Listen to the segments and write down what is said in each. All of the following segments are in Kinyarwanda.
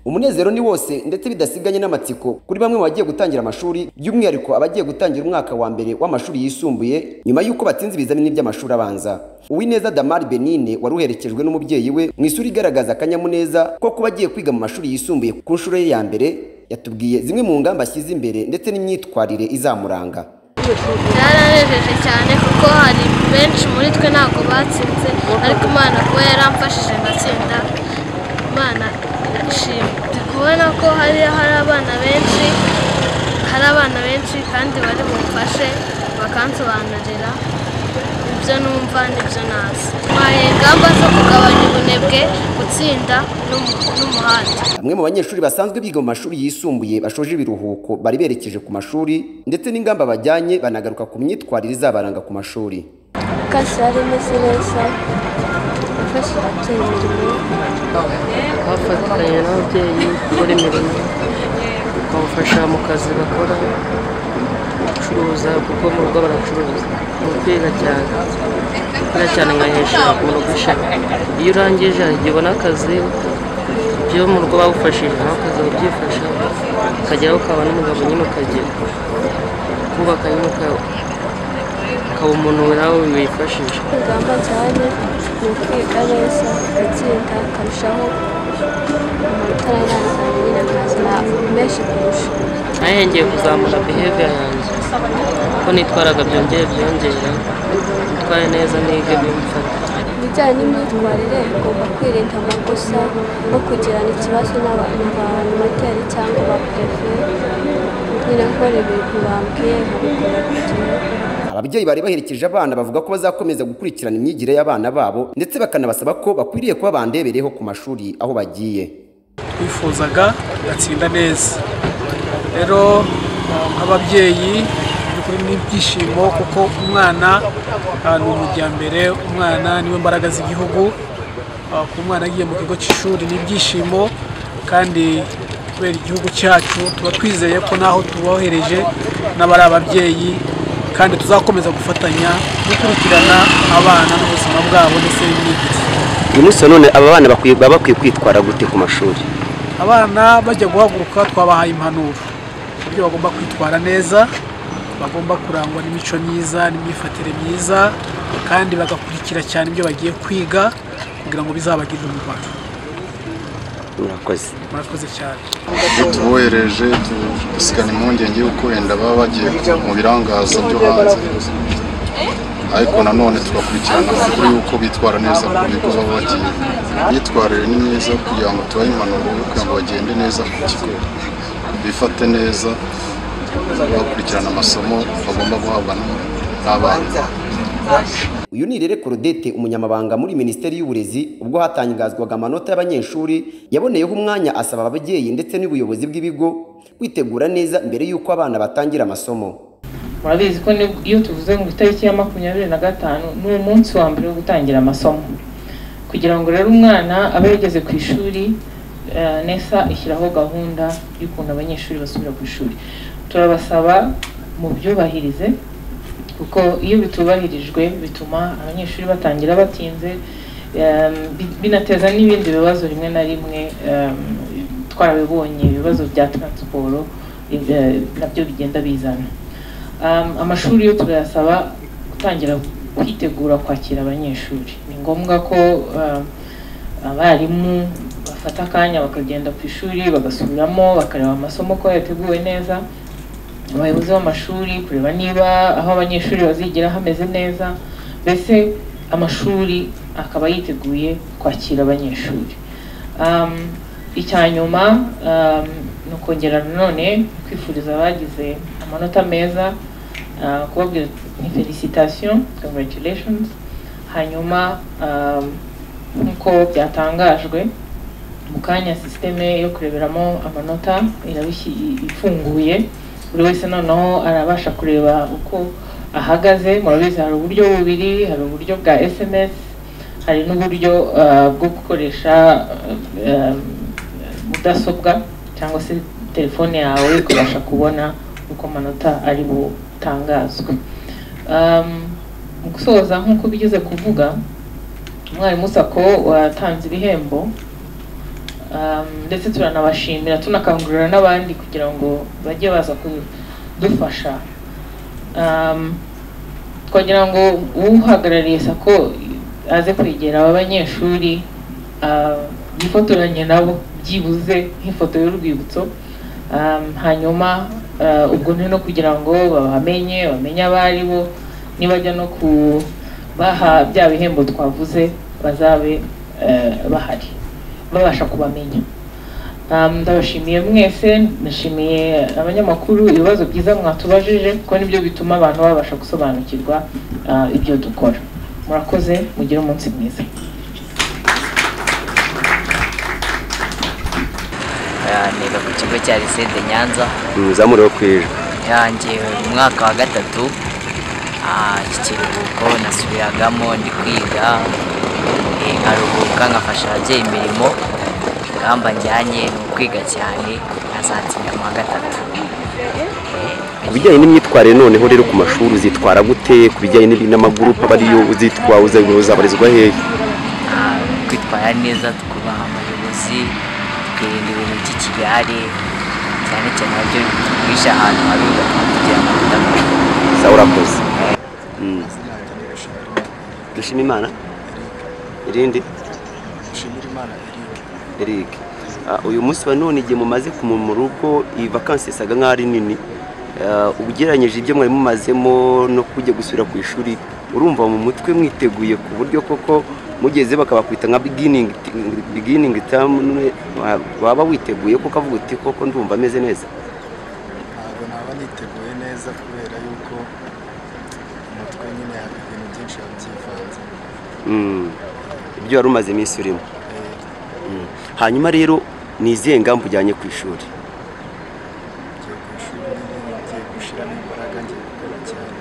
Umunezero ni wose ndetse bidasiganye n'amatsiko kuri bamwe mu bagiye gutangira amashuri, by'umwihariko abagiye gutangira umwaka wa mbere w'amashuri yisumbuye nyuma y'uko batsinze ibizamini by'amashuri abanza. Uwineza Damari Benine waruherekejwe n'umubyeyi we mu isuri igaragaza akanyamuneza ko kuba agiye kwiga mu mashuri yisumbuye ku nshuro ye ya mbere, yatubwiye zimwe mu ngamba ashyize imbere ndetse n'imyitwarire izamuranga. Byaranejeje cyane kuko hari benshi muri twe ntabwo batsinze, ariko Imana kuba yaramfashije ngatsinda, Imana ishimwe. Kubona ko hari abana benshi kandi bari bumfashe bakansobanurira ibyo numva n'ibyo nazi. Twahaye ingamba zo kugabanya ubunebwe, gutsinda n'umuhanda. Bamwe mu banyeshuri basanzwe biga mu mashuri yisumbuye bashoje ibiruhuko bari berekeje ku mashuri ndetse n'ingamba bajyanye banagaruka ku myitwarire izabaranga ku mashuri. Kasari imeze neza, gufasha ababyeyi imirimo, bafatanya n'ababyeyi gukora imirimo, bakabafasha mu kazi bakora, gucuruza kuko mu rugo baracuruza, kwiga cyane nkahesha umuntu gushaka. Iyo urangije hari igihe ubona akazi, ibyo mu rugo bagufashije nawe ukaza ubyifasha, ukageraho ukaba n'umugabo nyine ukagira kubaka nyine ukaba umuntu nawe wifashisha. ingamba cyane ni ukwiga neza, gutsinda, akarushaho amanota yarangizanye nyine nkazana menshi kurusha. Nayo ngiye kuzamura behavior yanjye, ko nitwaraga byongera, nitware neza nige bimfata. Ibijyanye n'imyitwarire ugomba kwirinda amakosa no kugirana ikibazo n'abantu ba animateri cyangwa ba perefe, nyine nkora ibintu bambwiye nkabikora ku gihe. Ababyeyi bari baherekeje abana bavuga ko bazakomeza gukurikirana imyigire y'abana babo ndetse bakanabasaba ko bakwiriye kuba bandebereho ku mashuri aho bagiye. Twifuzaga gatsinda neza, rero nk'ababyeyi kuri n'ibyishimo kuko umwana ni umujyambere, umwana niwe mbaraga z'igihugu. Ku mwana agiye mu kigo cy'ishuri n'ibyishimo, kandi kubera igihugu cyacu tuba twizeye ko naho tubohereje n'abari ababyeyi kandi tuzakomeza gufatanya gukurikirana abana n'ubuzima bwabo ndetse n'imyigire. Uyu munsi none aba bana baba bakwiye kwitwara gute ku mashuri? Abana bajya guhaguruka twabahaye impanuro uburyo bagomba kwitwara neza, bagomba kurangwa n'imico myiza n'imyifatire myiza, kandi bagakurikira cyane ibyo bagiye kwiga kugira ngo bizabagirire umumaro. Murakoze cyane. Tubohereje dusigana impungenge y'uko wenda baba bagiye mu birangaza byo hanze, ariko nanone tugakurikirana amakuru y'uko bitwara neza ku bigo baba bagiye. Imyitwarire ni myiza kugira ngo tubahe impanuro yo kugira ngo bagende neza ku kigo, bifate neza, bakurikirana amasomo bagomba guhabwa n'abana. Uyu ni Irere Claudette, umunyamabanga muri Minisiteri y'Uburezi, ubwo hatangazwaga amanota y'abanyeshuri, yaboneyeho umwanya asaba ababyeyi ndetse n'ubuyobozi bw'ibigo kwitegura neza mbere y'uko abana batangira amasomo. Murabizi ko iyo tuvuze ngo itariki ya 25 ni umunsi wa mbere wo gutangira amasomo, kugira ngo rero umwana abe yageze ku ishuri, nesa ishyiraho gahunda y'ukuntu abanyeshuri basubira ku ishuri. Turabasaba mu byubahirize, kuko iyo bitubahirijwe bituma abanyeshuri batangira batinze, binateza n'ibindi bibazo rimwe na rimwe. Twarabibonye ibibazo bya transport nabyo bigenda bizana. Amashuri yo turayasaba gutangira kwitegura kwakira abanyeshuri. Ni ngombwa ko abarimu bafata akanya bakagenda ku ishuri bagasubiramo bakareba amasomo ko yateguwe neza, abayobozi b'amashuri kureba niba aho abanyeshuri bazigira hameze neza, mbese amashuri akaba yiteguye kwakira abanyeshuri. Icyanyuma ni ukongera nanone kwifuriza abagize amanota meza, kubabwira ni felicitation, congratulations. Hanyuma nk'uko byatangajwe mu kanya systeme yo kureberamo amanota ifunguye, buri wese noneho arabasha kureba uko ahagaze. Murabizi hari uburyo bubiri, hari uburyo bwa SMS, hari n'uburyo bwo gukoresha mudasobwa cyangwa se telefone yawe kubasha kubona uko amanota ari butangazwe. Mu gusoza nk'uko bigeze kuvuga, umwarimu Sako watanze ibihembo, ndetse turanabashimira tunakangurira n'abandi kugira ngo bajye baza kudufasha. Twagira ngo uhagarariye SACCO aze kwegera aba banyeshuri bifotoranye nabo byibuze nk'ifoto y'urwibutso, hanyuma ubwo no kugira ngo bamenye abari bo, nibajya no kubaha bya bihembo twavuze bazabe bahari babasha kubamenya. Ndabashimiye mwese, ndashimiye abanyamakuru ibibazo byiza mwatubajije kuko nibyo bituma abantu babasha gusobanukirwa ibyo dukora. Murakoze, mugire umunsi mwiza. Niga ku kigo cya Lycée de Nyanza. Zamuriwe kwijwe. Yanjye umwaka wa gatatu. Iki kiruhuko nasubiragamo ndi kwiga, nkaruhuka nkafasha ababyeyi imirimo. Ingamba njyanye ni ukwiga cyane nkazatsinda mu wa gatatu. Ku bijyanye n'imyitwarire noneho rero ku mashuri uzitwara gute? Ku bijyanye n'amagurupe abariyo uzabarizwa hehe? Kwitwara neza, twubaha abayobozi, twirinda ibintu by'ikigare cyane cyane nabyo bitwisha ahantu habi bigatuma tugira amanota mabi. Sawa, urakoze. Dushima Imana. Irindi? Dushimira Imana Eric. Uyu munsi wa none igihe mumaze mu rugo, iyi vacances isaga nk'aho ari nini, ugereranyije ibyo mwari mumazemo no kujya gusubira ku ishuri, urumva mu mutwe mwiteguye ku buryo koko mugeze bakabakwita nka beginning term, waba witeguye kuko avuga uti koko ndumva ameze neza? Ntabwo naba niteguye neza kubera yuko umutwe nyine hari ibintu byinshi byivanze. Ibyo wari umaze iminsi urimo. Hanyuma rero ni izihe ngamba ujyanye ku ishuri? Ngiye ku ishuri ngiye gushyiramo imbaraga, ngiye gukora cyane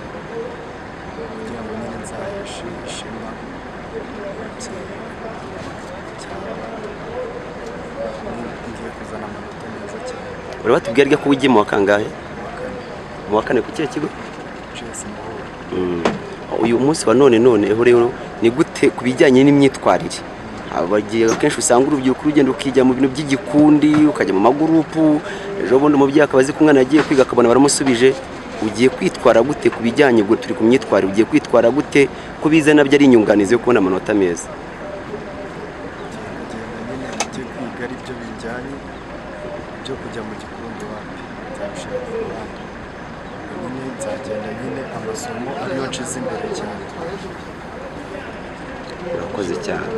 kugira ngo nyine nzaheshe ishema ngiye kuzana amanota meza cyane. Urabatubwira rya ko ugiye mu wa kangahe? Mu wa kane ku kihe kigo? Uyu munsi wa none rero ni gute ku bijyanye n'imyitwarire? Abagiye akenshi usanga urubyiruko rugenda ukijya mu bintu by'igikundi, ukajya mu magurupu, ejo bundi umubyeyi akaba azi ko umwana yagiye kwiga akabona baramusubije. Ugiye kwitwara gute ku bijyanye, ubwo turi ku myitwarire, ugiye kwitwara gute ko bize nabyo ari inyunganizi yo kubona amanota meza? Nyine ngiye kwiga ari byo bijyanye byo kujya mu gikundi wapi nzabishaka ku ruhande. Nyine nzagenda nyine amasomo ariyo nshize imbere cyane. Urakoze cyane.